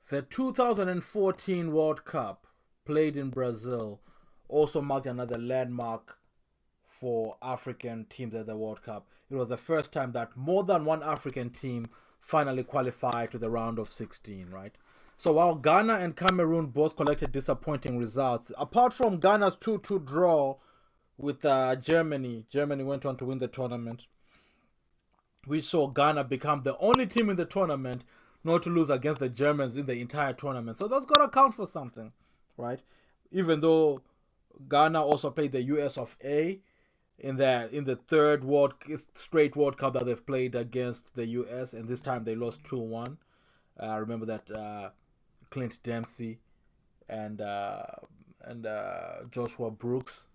The 2014 World Cup, played in Brazil, also marked another landmark for African teams at the World Cup. It was the first time that more than one African team finally qualified to the round of 16, right? So while Ghana and Cameroon both collected disappointing results, apart from Ghana's 2-2 draw with Germany went on to win the tournament. We saw Ghana become the only team in the tournament not to lose against the Germans in the entire tournament. So that's got to count for something, right? Even though Ghana also played the US of A in the third straight World Cup that they've played against the US, and this time they lost 2-1. Remember that Clint Dempsey and Joshua Brooks,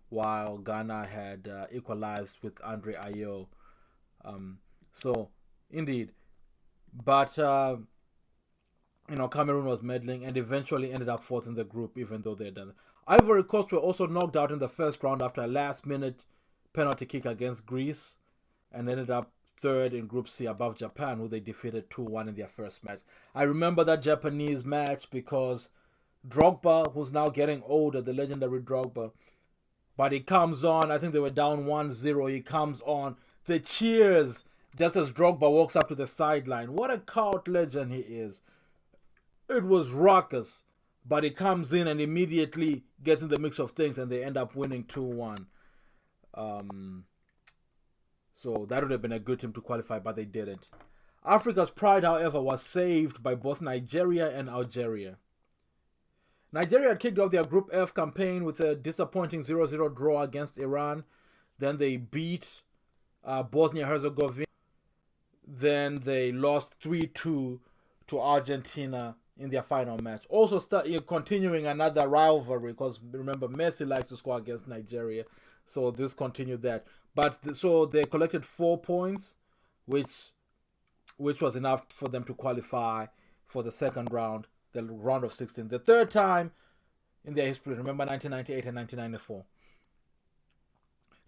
while Ghana had equalized with Andre Ayew. So indeed, but Cameroon was meddling and eventually ended up fourth in the group, even though they had done it. Ivory Coast were also knocked out in the first round after a last-minute penalty kick against Greece, and ended up third in Group C above Japan, who they defeated 2-1 in their first match. I remember that Japanese match because Drogba, who's now getting older, the legendary Drogba, but he comes on, I think they were down 1-0, he comes on, the cheers just as Drogba walks up to the sideline. What a cult legend he is. It was raucous, but he comes in and immediately gets in the mix of things, and they end up winning 2-1. So that would have been a good team to qualify, but they didn't. Africa's pride, however, was saved by both Nigeria and Algeria. Nigeria had kicked off their Group F campaign with a disappointing 0-0 draw against Iran. Then they beat Bosnia-Herzegovina. Then they lost 3-2 to Argentina in their final match. Also continuing another rivalry, because remember, Messi likes to score against Nigeria. So this continued that. But so they collected 4 points, which was enough for them to qualify for the second round, the round of 16. The third time in their history, remember 1998 and 1994.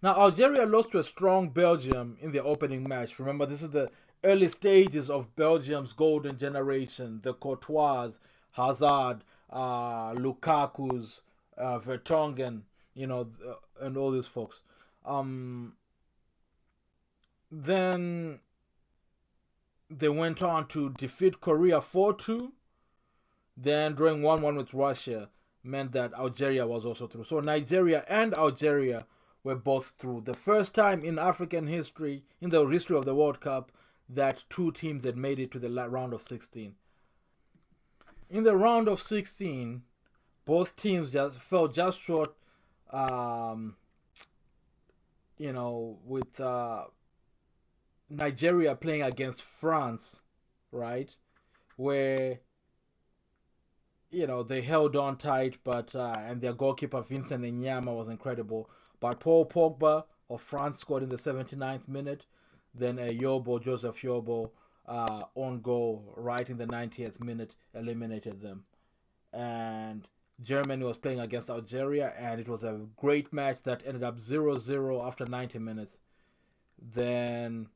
Now, Algeria lost to a strong Belgium in the opening match. Remember, this is the early stages of Belgium's golden generation. The Courtois, Hazard, Lukaku's, Vertonghen, and all these folks. Then they went on to defeat Korea 4-2. Then drawing 1-1 with Russia meant that Algeria was also through. So Nigeria and Algeria were both through. The first time in African history, in the history of the World Cup, that two teams had made it to the round of 16. In the round of 16, both teams just fell just short, with Nigeria playing against France, right? Where, they held on tight, but and their goalkeeper Vincent Enyama was incredible. But Paul Pogba of France scored in the 79th minute. Then Joseph Yobo, on goal right in the 90th minute, eliminated them. And Germany was playing against Algeria, and it was a great match that ended up 0-0 after 90 minutes. Then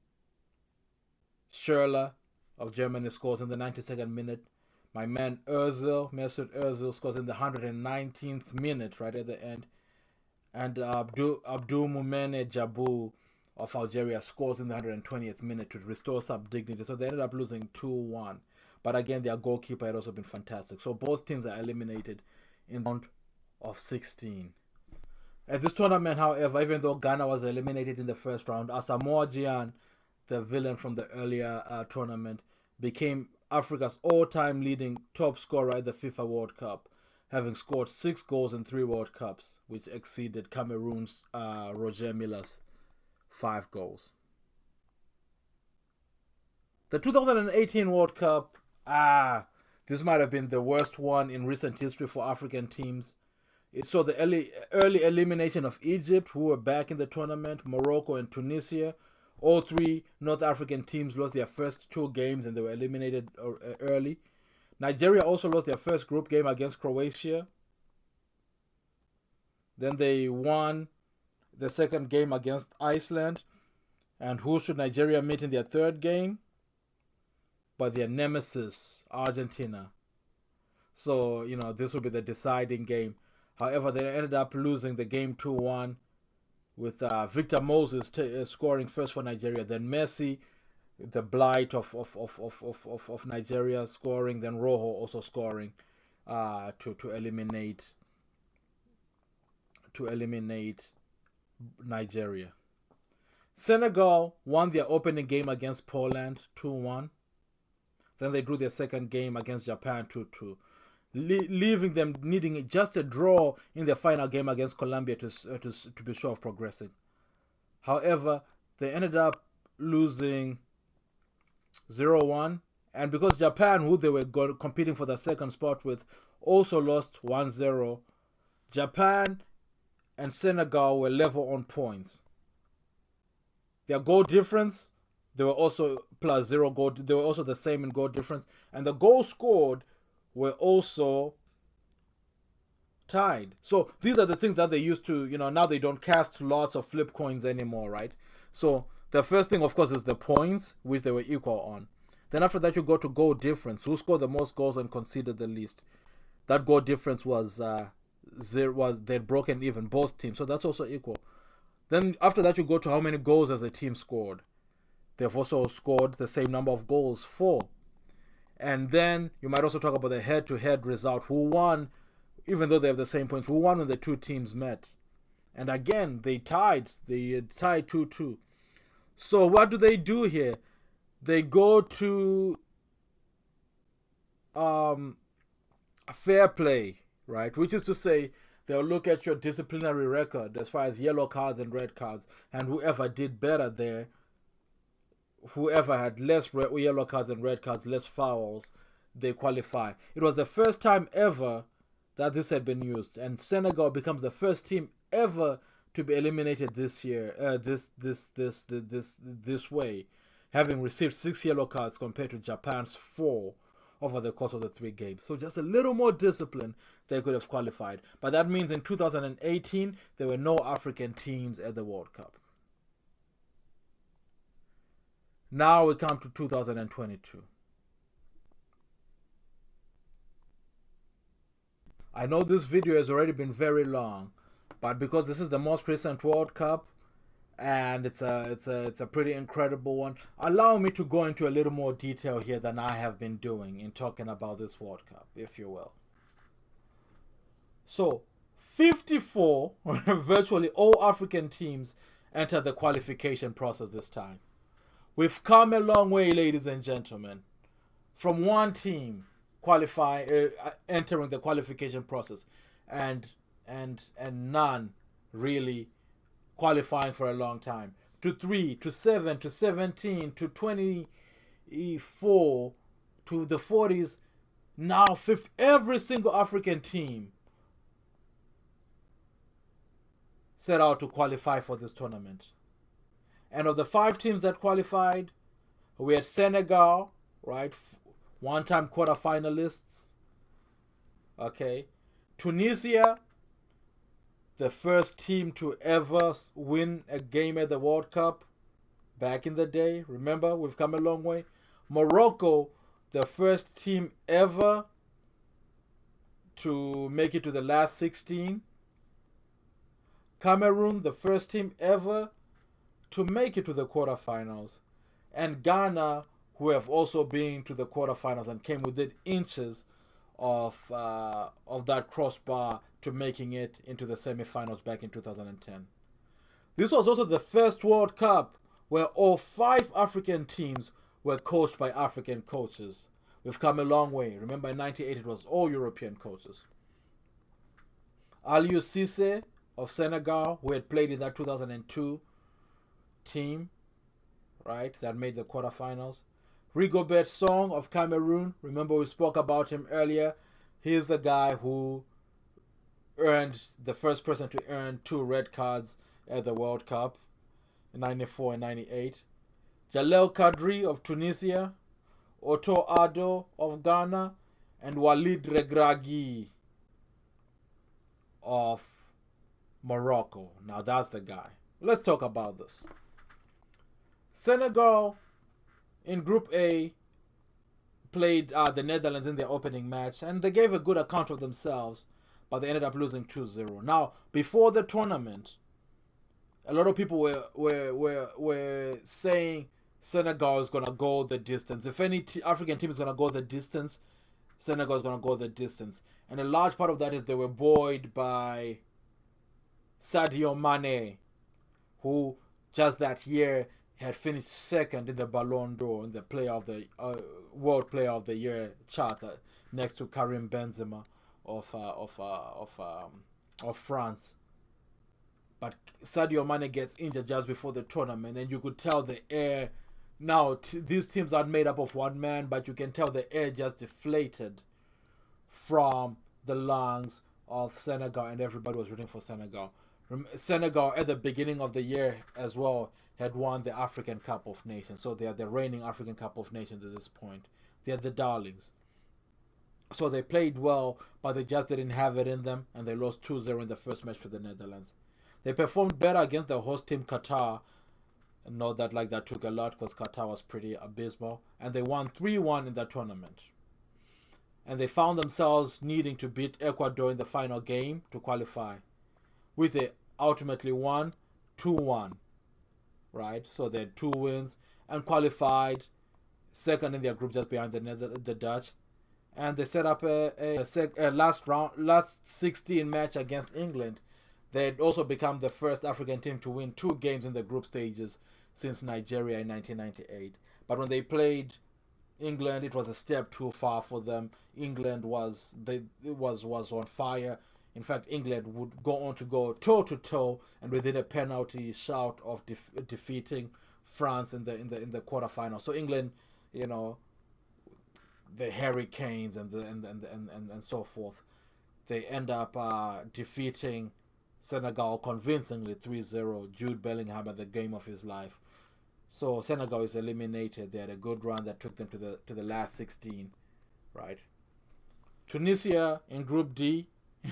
Schürrle of Germany scores in the 92nd minute. My man Mesut Ozil scores in the 119th minute, right at the end. And Abdul Mumene Jabu of Algeria scores in the 120th minute to restore some dignity. So they ended up losing 2-1. But again, their goalkeeper had also been fantastic. So both teams are eliminated in the round of 16. At this tournament, however, even though Ghana was eliminated in the first round, Asamoah Gyan, the villain from the earlier tournament, became Africa's all-time leading top scorer at the FIFA World Cup, having scored 6 goals in 3 World Cups, which exceeded Cameroon's Roger Miller's 5 goals. The 2018 World Cup, this might have been the worst one in recent history for African teams. It saw the early elimination of Egypt, who were back in the tournament, Morocco and Tunisia. All 3 North African teams lost their first 2 games and they were eliminated early. Nigeria also lost their first group game against Croatia. Then they won the second game against Iceland. And who should Nigeria meet in their third game? But their nemesis, Argentina. So, this will be the deciding game. However, they ended up losing the game 2-1 with Victor Moses scoring first for Nigeria, then Messi, the blight of Nigeria, scoring, then Rojo also scoring to eliminate Nigeria. Senegal won their opening game against Poland 2-1. Then they drew their second game against Japan 2-2, leaving them needing just a draw in their final game against Colombia to be sure of progressing. However, they ended up losing 0-1, and because Japan, who they were competing for the second spot with, also lost 1-0, Japan and Senegal were level on points. Their goal difference, they were also plus 0 goal. They were also the same in goal difference, and the goals scored were also tied. So these are the things that they used to, now they don't cast lots of flip coins anymore, right? So the first thing, of course, is the points, which they were equal on. Then after that, you go to goal difference. Who scored the most goals and conceded the least? That goal difference was they'd broken even, both teams. So that's also equal. Then after that, you go to how many goals has the team scored. They've also scored the same number of goals, 4. And then you might also talk about the head-to-head result. Who won, even though they have the same points, who won when the two teams met? And again, they tied. They tied 2-2. So what do they do here? They go to fair play, right? Which is to say, they'll look at your disciplinary record as far as yellow cards and red cards, and whoever did better there, whoever had less yellow cards and red cards, less fouls, they qualify. It was the first time ever that this had been used, and Senegal becomes the first team ever to be eliminated this year, this way, having received 6 yellow cards compared to Japan's 4 over the course of the 3 games. So just a little more discipline, they could have qualified. But that means in 2018, there were no African teams at the World Cup. Now we come to 2022. I know this video has already been very long, but because this is the most recent World Cup, and it's a pretty incredible one, allow me to go into a little more detail here than I have been doing in talking about this World Cup, if you will. So 54 virtually all African teams entered the qualification process this time. We've come a long way, ladies and gentlemen, from one team entering the qualification process and none really qualifying for a long time, to 3, to 7, to 17, to 24, to the 40s, now 50. Every single African team set out to qualify for this tournament. And of the 5 teams that qualified, we had Senegal, right? One-time quarterfinalists. Okay. Tunisia, the first team to ever win a game at the World Cup back in the day. Remember, we've come a long way. Morocco, the first team ever to make it to the last 16. Cameroon, the first team ever to make it to the quarterfinals. And Ghana, who have also been to the quarterfinals and came within inches of that crossbar to making it into the semifinals back in 2010. This was also the first World Cup where all 5 African teams were coached by African coaches. We've come a long way. Remember, in 1998, it was all European coaches. Aliou Cissé of Senegal, who had played in that 2002 team, right, that made the quarterfinals. Rigobert Song of Cameroon, remember we spoke about him earlier. He's the guy who earned the first person to earn 2 red cards at the World Cup in 94 and 98. Jalel Kadri of Tunisia, Otto Addo of Ghana, and Walid Regragui of Morocco. Now that's the guy. Let's talk about this. Senegal in Group A played the Netherlands in their opening match, and they gave a good account of themselves, but they ended up losing 2-0. Now, before the tournament, a lot of people were saying Senegal is going to go the distance. If any African team is going to go the distance, Senegal is going to go the distance. And a large part of that is they were buoyed by Sadio Mane, who just that year had finished second in the Ballon d'Or in the player of the World Player of the Year charts, next to Karim Benzema of France. But Sadio Mane gets injured just before the tournament, and you could tell the air. Now these teams are made up of one man, but you can tell the air just deflated from the lungs of Senegal, and everybody was rooting for Senegal. Senegal at the beginning of the year as well had won the African Cup of Nations, so they are the reigning African Cup of Nations at this point. They are the darlings. So they played well, but they just didn't have it in them, and they lost 2-0 in the first match to the Netherlands. They performed better against the host team Qatar. Not that like that took a lot because Qatar was pretty abysmal, and they won 3-1 in that tournament. And they found themselves needing to beat Ecuador in the final game to qualify, which they ultimately won 2-1. Right, so they had 2 wins and qualified second in their group, just behind the Dutch, and they set up a last 16 match against England. They had also become the first African team to win 2 games in the group stages since Nigeria in 1998. But when they played England, it was a step too far for them. England was on fire. In fact, England would go on to go toe-to-toe and within a penalty shout of defeating France in the quarterfinal. So England, the Hurricanes and so forth, they end up defeating Senegal convincingly 3-0. Jude Bellingham at the game of his life. So Senegal is eliminated. They had a good run that took them to the last 16, right? Tunisia in Group D.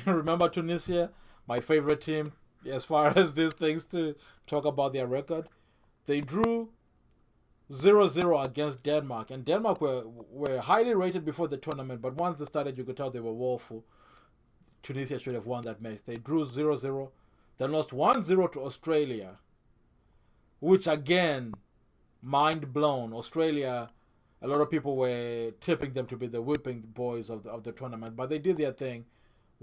Remember Tunisia, my favorite team as far as these things to talk about their record. They drew 0-0 against Denmark, and Denmark were highly rated before the tournament, but once they started, you could tell they were woeful. Tunisia should have won that match. They drew 0-0, then lost 1-0 to Australia, which again, mind blown. Australia, a lot of people were tipping them to be the whipping boys of the tournament, but they did their thing.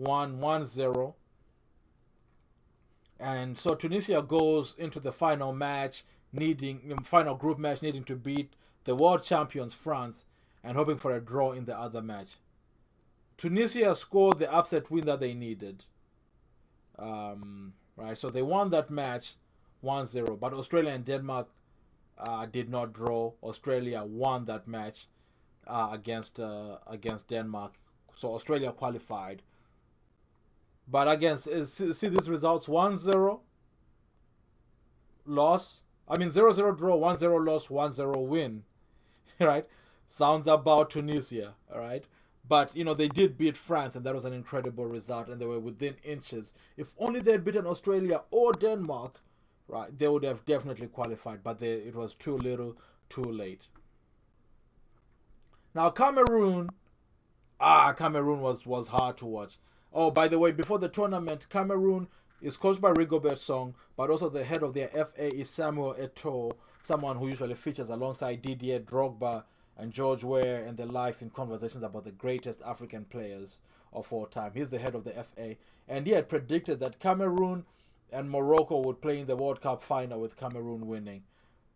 1-0, and so Tunisia goes into the final group match needing to beat the world champions France and hoping for a draw in the other match. Tunisia scored the upset win that they needed, right? So they won that match 1-0, but Australia and Denmark did not draw. Australia won that match against Denmark, so Australia qualified. But again, see these results: 1-0 loss. 0-0 draw, 1-0 loss, 1-0 win. Right? Sounds about Tunisia. All right. But they did beat France, and that was an incredible result, and they were within inches. If only they had beaten Australia or Denmark, right, they would have definitely qualified. But it was too little, too late. Now Cameroon was hard to watch. Oh, by the way, before the tournament, Cameroon is coached by Rigobert Song, but also the head of their FA is Samuel Eto'o, someone who usually features alongside Didier Drogba and George Weah and the likes in conversations about the greatest African players of all time. He's the head of the FA, and he had predicted that Cameroon and Morocco would play in the World Cup final with Cameroon winning.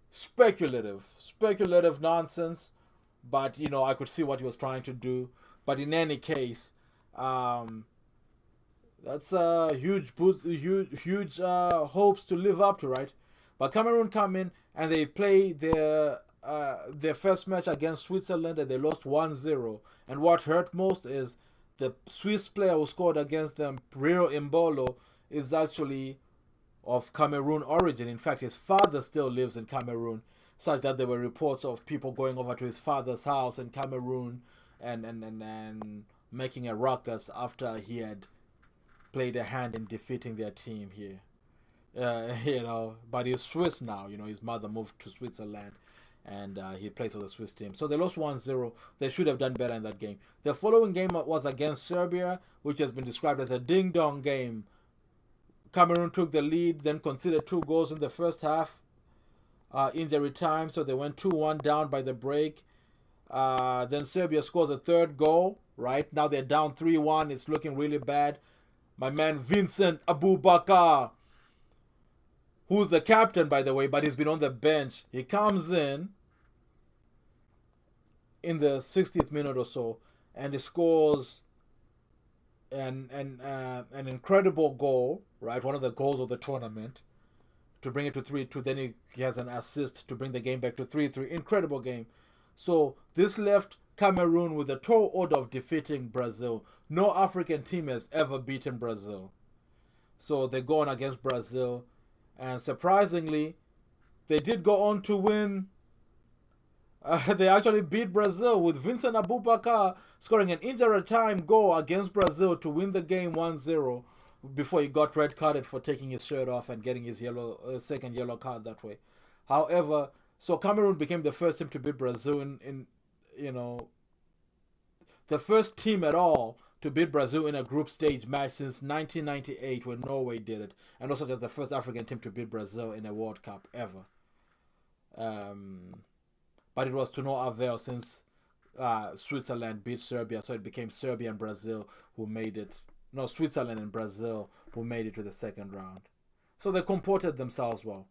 Speculative nonsense, but I could see what he was trying to do. But in any case, that's huge hopes to live up to, right? But Cameroon come in and they play their first match against Switzerland, and they lost 1-0. And what hurt most is the Swiss player who scored against them, Priro Imbolo, is actually of Cameroon origin. In fact, his father still lives in Cameroon, such that there were reports of people going over to his father's house in Cameroon and making a ruckus after he had played a hand in defeating their team here. But he's Swiss now. His mother moved to Switzerland, and he plays for the Swiss team. So they lost 1-0. They should have done better in that game. The following game was against Serbia, which has been described as a ding-dong game. Cameroon took the lead, then conceded 2 goals in the first half, injury time, so they went 2-1 down by the break. Then Serbia scores a 3rd goal, right? Now they're down 3-1. It's looking really bad. My man Vincent Aboubakar, who's the captain, by the way, but he's been on the bench. He comes in the 60th minute or so, and he scores an incredible goal, right? One of the goals of the tournament to bring it to 3-2. Then he has an assist to bring the game back to 3-3. Incredible game. So this left Cameroon with a tall order of defeating Brazil. No African team has ever beaten Brazil. So they go on against Brazil, and surprisingly, they did go on to win. They actually beat Brazil with Vincent Aboubakar scoring an injury time goal against Brazil to win the game 1-0 before he got red carded for taking his shirt off and getting his second yellow card that way. However, so Cameroon became the first team to beat Brazil in the first team at all to beat Brazil in a group stage match since 1998 when Norway did it, and also just the first African team to beat Brazil in a World Cup ever. But it was to no avail since Switzerland beat Serbia, so it became Serbia and Brazil who made it. No, Switzerland and Brazil who made it to the second round. So they comported themselves well.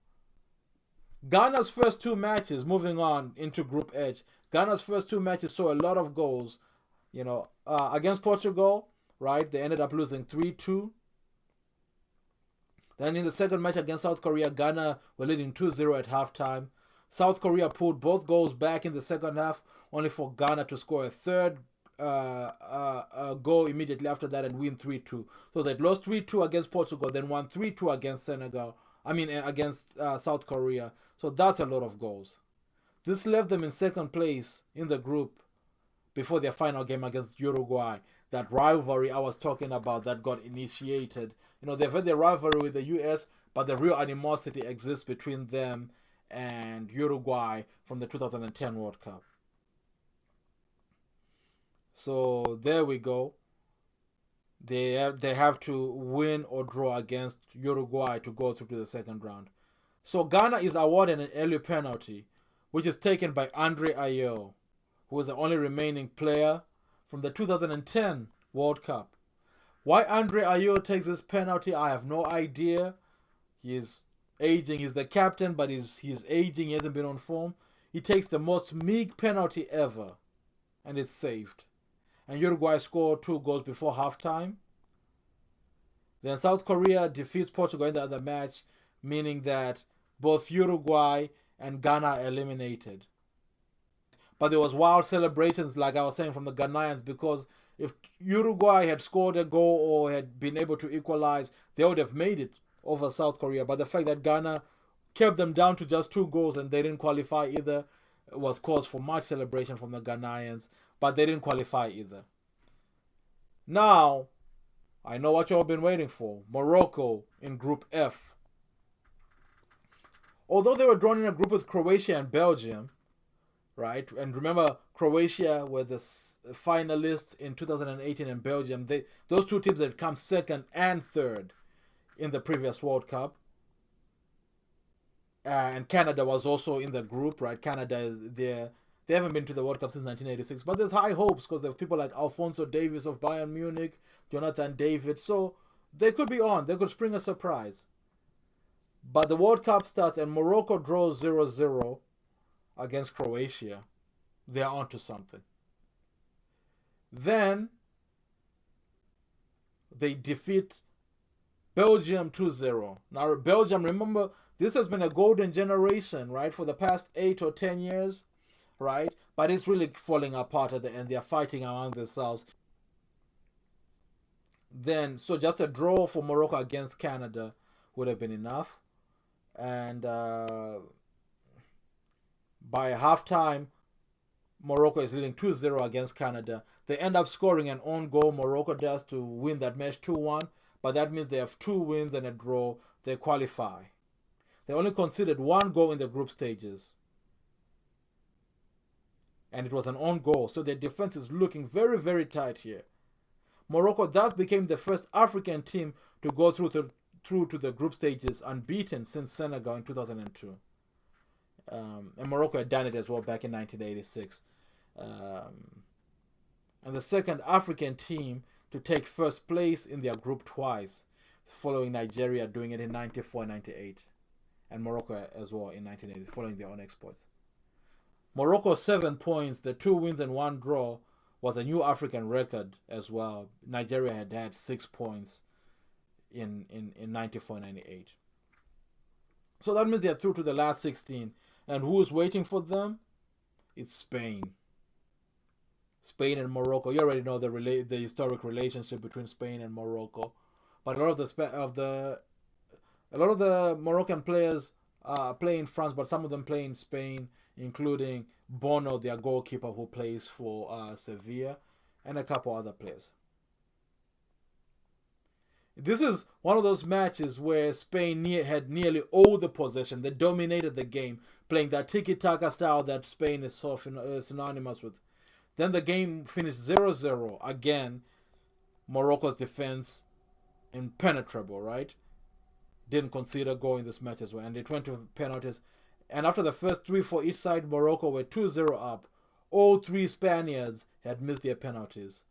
Ghana's first 2 matches, moving on into Group H, Ghana's first 2 matches saw a lot of goals. Against Portugal, right? They ended up losing 3-2. Then in the second match against South Korea, Ghana were leading 2-0 at halftime. South Korea pulled both goals back in the second half, only for Ghana to score a 3rd goal immediately after that and win 3-2. So they'd lost 3-2 against Portugal, then won 3-2 against against South Korea. So that's a lot of goals. This left them in second place in the group before their final game against Uruguay. That rivalry I was talking about that got initiated. They've had their rivalry with the US, but the real animosity exists between them and Uruguay from the 2010 World Cup. So there we go. They have to win or draw against Uruguay to go through to the second round. So Ghana is awarded an early penalty, which is taken by Andre Ayew, who is the only remaining player from the 2010 World Cup. Why Andre Ayew takes this penalty, I have no idea. He's aging. He's the captain, but he's aging. He hasn't been on form. He takes the most meek penalty ever, and it's saved. And Uruguay scored 2 goals before halftime. Then South Korea defeats Portugal in the other match, meaning that both Uruguay and Ghana are eliminated. But there was wild celebrations, like I was saying, from the Ghanaians, because if Uruguay had scored a goal or had been able to equalize, they would have made it over South Korea. But the fact that Ghana kept them down to just 2 goals and they didn't qualify either was cause for much celebration from the Ghanaians, but they didn't qualify either. Now, I know what you all been waiting for. Morocco in Group F. Although they were drawn in a group with Croatia and Belgium, right? And remember, Croatia were the finalists in 2018 and Belgium. Those 2 teams had come second and third in the previous World Cup. And Canada was also in the group, right? Canada, they haven't been to the World Cup since 1986. But there's high hopes because there's people like Alphonso Davies of Bayern Munich, Jonathan David. So they could be on. They could spring a surprise. But the World Cup starts and Morocco draws 0-0 against Croatia. They're onto something. Then they defeat Belgium 2-0. Now, Belgium, remember, this has been a golden generation, right, for the past 8 or 10 years, right? But it's really falling apart at the end. They're fighting among themselves. Then, so just a draw for Morocco against Canada would have been enough. And by halftime, Morocco is leading 2-0 against Canada. They end up scoring an own goal, Morocco does, to win that match 2-1. But that means they have 2 wins and a draw. They qualify. They only conceded 1 goal in the group stages. and it was an own goal. So their defense is looking very, very tight here. Morocco thus became the first African team to go through to the group stages unbeaten since Senegal in 2002. And Morocco had done it as well back in 1986. And the second African team to take first place in their group twice, following Nigeria doing it in 94 and 98. And Morocco as well in 1980, following their own exploits. Morocco's 7 points, the 2 wins and 1 draw, was a new African record as well. Nigeria had 6 points in 94 and 98. So that means they're through to the last 16. And who's waiting for them? It's Spain. Spain and Morocco. You already know the historic relationship between Spain and Morocco. But a lot of the Moroccan players play in France, but some of them play in Spain, including Bono, their goalkeeper, who plays for Sevilla, and a couple other players. This is one of those matches where Spain had nearly all the possession. They dominated the game, playing that tiki-taka style that Spain is so synonymous with. Then the game finished 0-0. Again, Morocco's defense impenetrable, right? Didn't concede a goal in this match as well. And it went to penalties. And after the first 3 for each side, Morocco were 2-0 up. All 3 Spaniards had missed their penalties.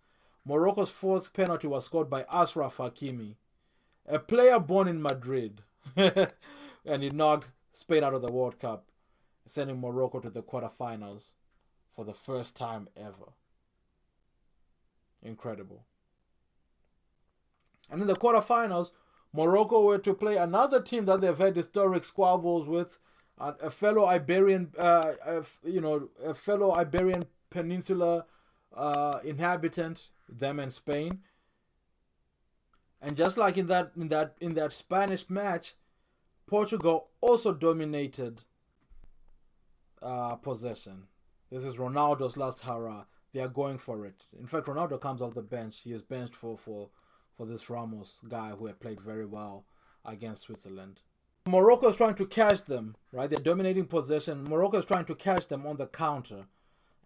Morocco's 4th penalty was scored by Ashraf Hakimi, a player born in Madrid. And he knocked Spain out of the World Cup, sending Morocco to the quarterfinals for the first time ever. Incredible. And in the quarterfinals, Morocco were to play another team that they've had historic squabbles with, a fellow Iberian, a fellow Iberian Peninsula inhabitant, them and Spain. And just like in that Spanish match, Portugal also dominated possession. This is Ronaldo's last hurrah. They are going for it. In fact, Ronaldo comes off the bench. He is benched for this Ramos guy who had played very well against Switzerland. Morocco is trying to catch them, right? They're dominating possession. Morocco is trying to catch them on the counter.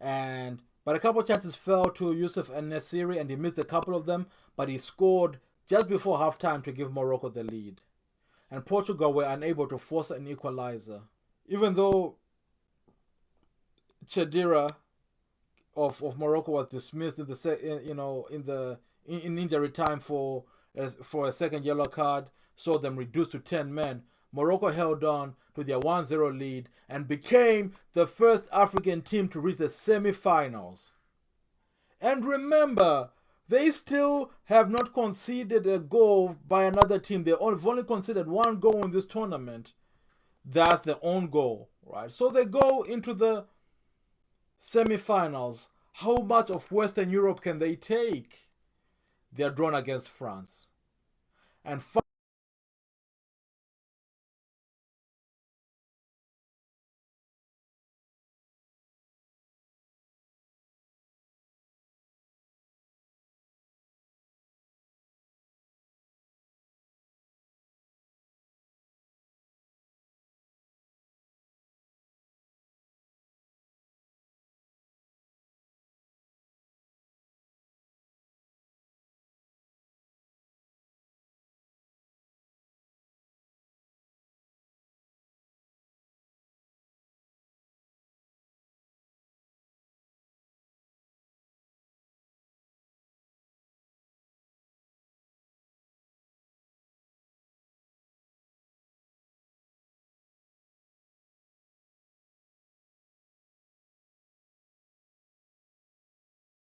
But a couple of chances fell to Youssef En-Nesyri, and he missed a couple of them, but he scored just before halftime to give Morocco the lead. And Portugal were unable to force an equalizer. Even though Chedira of Morocco was dismissed in injury time for a second yellow card, saw them reduced to 10 men. Morocco held on to their 1-0 lead and became the first African team to reach the semi-finals. And remember, they still have not conceded a goal by another team. They've only conceded 1 goal in this tournament. That's their own goal, right? So they go into the semi-finals. How much of Western Europe can they take? They are drawn against France. And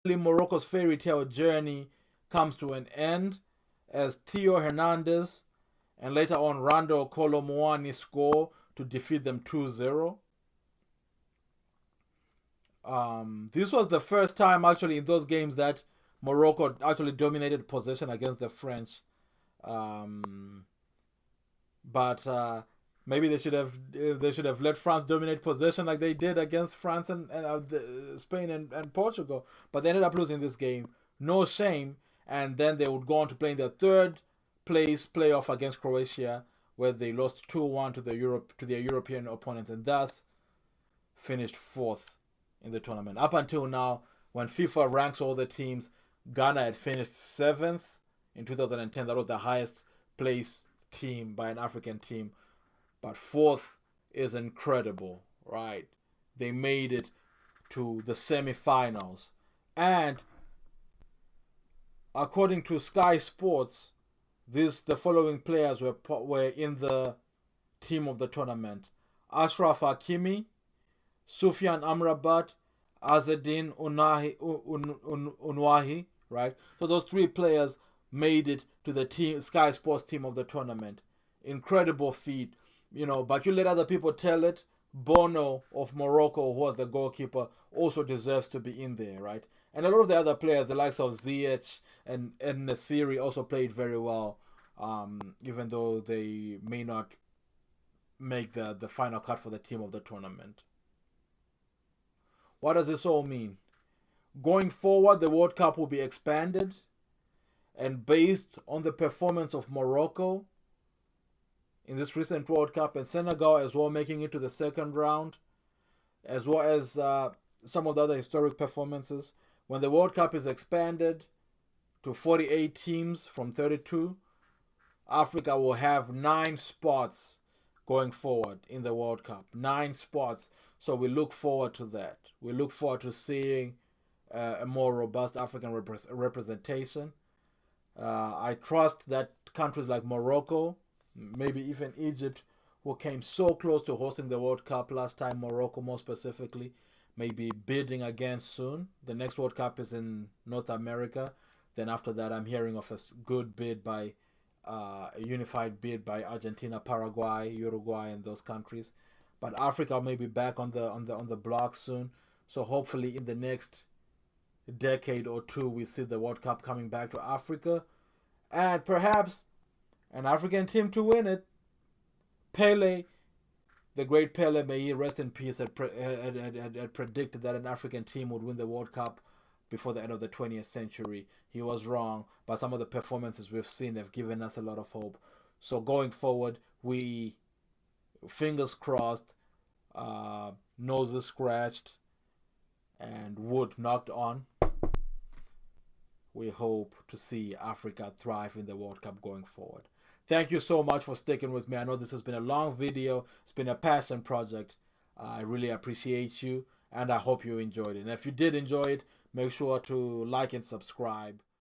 Morocco's fairy tale journey comes to an end as Theo Hernandez and later on Rando Kolo Muani score to defeat them 2-0. This was the first time actually in those games that Morocco actually dominated possession against the French. But maybe they should have let France dominate possession like they did against France and Spain and Portugal. But they ended up losing this game. No shame. And then they would go on to play in their 3rd place playoff against Croatia, where they lost 2-1 to their European opponents, and thus finished 4th in the tournament. Up until now, when FIFA ranks all the teams, Ghana had finished 7th in 2010. That was the highest place team by an African team. But 4th is incredible, right? They made it to the semi-finals. And according to Sky Sports, the following players were in the team of the tournament: Ashraf Hakimi, Sufyan Amrabat, Azedin Unwahi, right? So those 3 players made it to the Sky Sports team of the tournament. Incredible feat, but you let other people tell it. Bono of Morocco, who was the goalkeeper, also deserves to be in there, right? And a lot of the other players, the likes of Ziyech and Nasiri, also played very well, even though they may not make the final cut for the team of the tournament. What does this all mean? Going forward, the World Cup will be expanded, and based on the performance of Morocco in this recent World Cup, and Senegal as well making it to the second round, as well as some of the other historic performances, when the World Cup is expanded to 48 teams from 32, Africa will have 9 spots going forward in the World Cup. 9 spots. So we look forward to that. We look forward to seeing a more robust African representation. I trust that countries like Morocco, maybe even Egypt, who came so close to hosting the World Cup last time, Morocco more specifically, may be bidding again soon. The next World Cup is in North America. Then after that, I'm hearing of a good bid by a unified bid by Argentina, Paraguay, Uruguay, and those countries. But Africa may be back on the block soon. So hopefully in the next decade or 2, we see the World Cup coming back to Africa, and perhaps an African team to win it. Pele, the great Pele, may he rest in peace, had predicted that an African team would win the World Cup before the end of the 20th century. He was wrong, but some of the performances we've seen have given us a lot of hope. So going forward, we, fingers crossed, noses scratched, and wood knocked on, we hope to see Africa thrive in the World Cup going forward. Thank you so much for sticking with me. I know this has been a long video. It's been a passion project. I really appreciate you, and I hope you enjoyed it. And if you did enjoy it, make sure to like and subscribe.